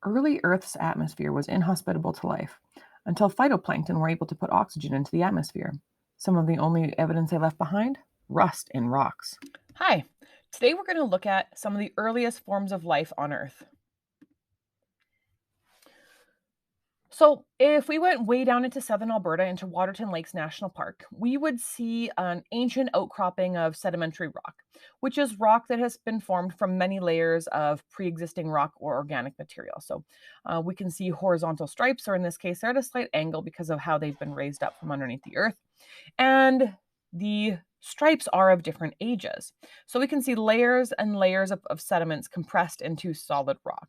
Early Earth's atmosphere was inhospitable to life until phytoplankton were able to put oxygen into the atmosphere. Some of the only evidence they left behind? Rust in rocks. Hi, today we're going to look at some of the earliest forms of life on Earth. So, if we went way down into southern Alberta into Waterton Lakes National Park, we would see an ancient outcropping of sedimentary rock, which is rock that has been formed from many layers of pre existing rock or organic material. So, we can see horizontal stripes, or in this case, they're at a slight angle because of how they've been raised up from underneath the earth. And the stripes are of different ages. So, we can see layers and layers of sediments compressed into solid rock.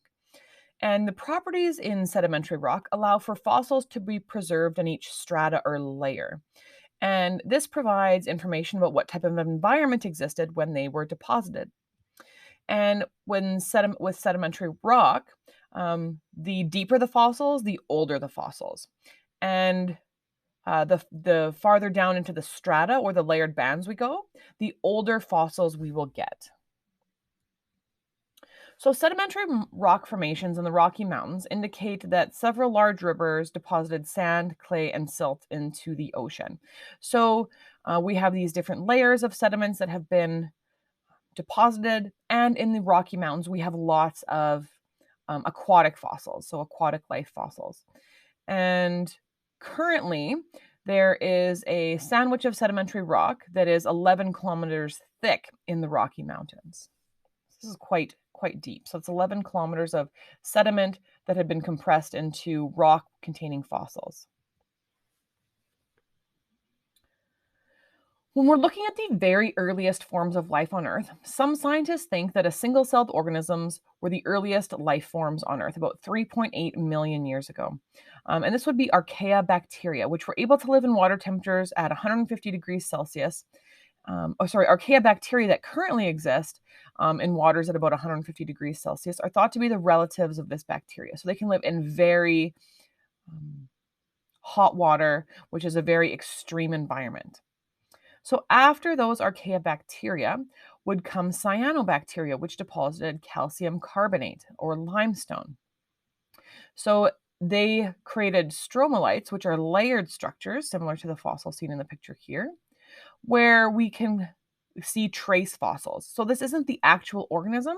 And the properties in sedimentary rock allow for fossils to be preserved in each strata or layer. And this provides information about what type of environment existed when they were deposited. And with sedimentary rock, the deeper the fossils, the older the fossils. And the farther down into the strata or the layered bands we go, the older fossils we will get. So, sedimentary rock formations in the Rocky Mountains indicate that several large rivers deposited sand, clay, and silt into the ocean. So, we have these different layers of sediments that have been deposited, and in the Rocky Mountains, we have lots of aquatic fossils, so aquatic life fossils. And currently, there is a sandwich of sedimentary rock that is 11 kilometers thick in the Rocky Mountains. This is quite deep. So it's 11 kilometers of sediment that had been compressed into rock containing fossils. When we're looking at the very earliest forms of life on Earth, some scientists think that a single celled organisms were the earliest life forms on Earth about 3.8 million years ago. And this would be archaea bacteria, which were able to live in water temperatures at 150 degrees Celsius. Archaea bacteria that currently exist in waters at about 150 degrees Celsius are thought to be the relatives of this bacteria. So they can live in very hot water, which is a very extreme environment. So after those archaea bacteria would come cyanobacteria, which deposited calcium carbonate or limestone. So they created stromatolites, which are layered structures similar to the fossil seen in the picture here, where we can see trace fossils. So this isn't the actual organism,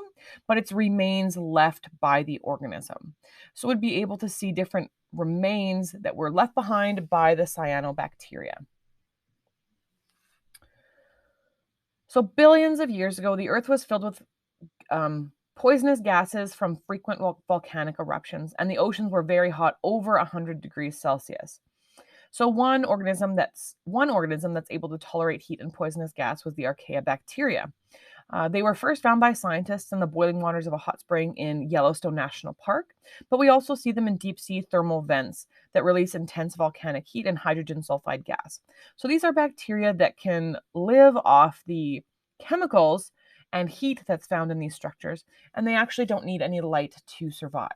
but it's remains left by the organism. So we'd be able to see different remains that were left behind by the cyanobacteria. So billions of years ago, the Earth was filled with poisonous gases from frequent volcanic eruptions, and the oceans were very hot, over 100 degrees Celsius. So one organism that's able to tolerate heat and poisonous gas was the archaea bacteria. They were first found by scientists in the boiling waters of a hot spring in Yellowstone National Park, but we also see them in deep sea thermal vents that release intense volcanic heat and hydrogen sulfide gas. So these are bacteria that can live off the chemicals and heat that's found in these structures, and they actually don't need any light to survive.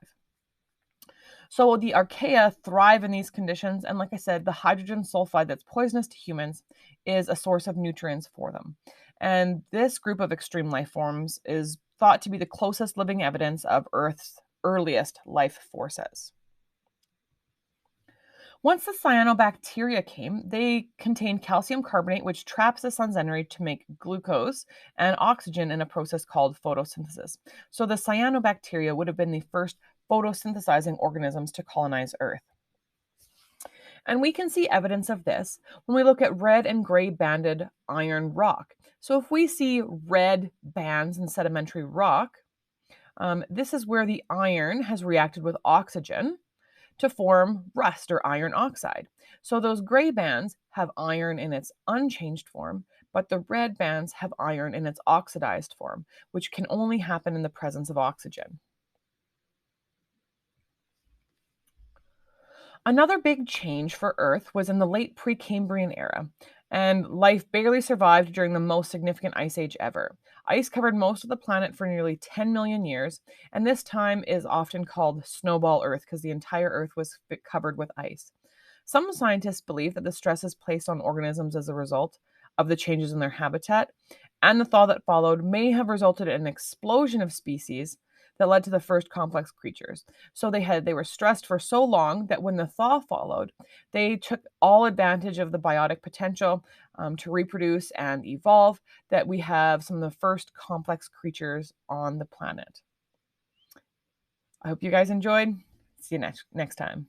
So the archaea thrive in these conditions, and like I said, the hydrogen sulfide that's poisonous to humans is a source of nutrients for them. And this group of extreme life forms is thought to be the closest living evidence of Earth's earliest life forces. Once the cyanobacteria came, they contained calcium carbonate, which traps the sun's energy to make glucose and oxygen in a process called photosynthesis. So the cyanobacteria would have been the first photosynthesizing organisms to colonize Earth. And we can see evidence of this when we look at red and gray banded iron rock. So if we see red bands in sedimentary rock, this is where the iron has reacted with oxygen to form rust or iron oxide. So those gray bands have iron in its unchanged form, but the red bands have iron in its oxidized form, which can only happen in the presence of oxygen. Another big change for Earth was in the late Precambrian era, and life barely survived during the most significant ice age ever. Ice covered most of the planet for nearly 10 million years, and this time is often called snowball Earth because the entire Earth was covered with ice. Some scientists believe that the stresses placed on organisms as a result of the changes in their habitat and the thaw that followed may have resulted in an explosion of species that led to the first complex creatures. So they were stressed for so long that when the thaw followed, they took all advantage of the biotic potential to reproduce and evolve, that we have some of the first complex creatures on the planet. I hope you guys enjoyed. See you next time.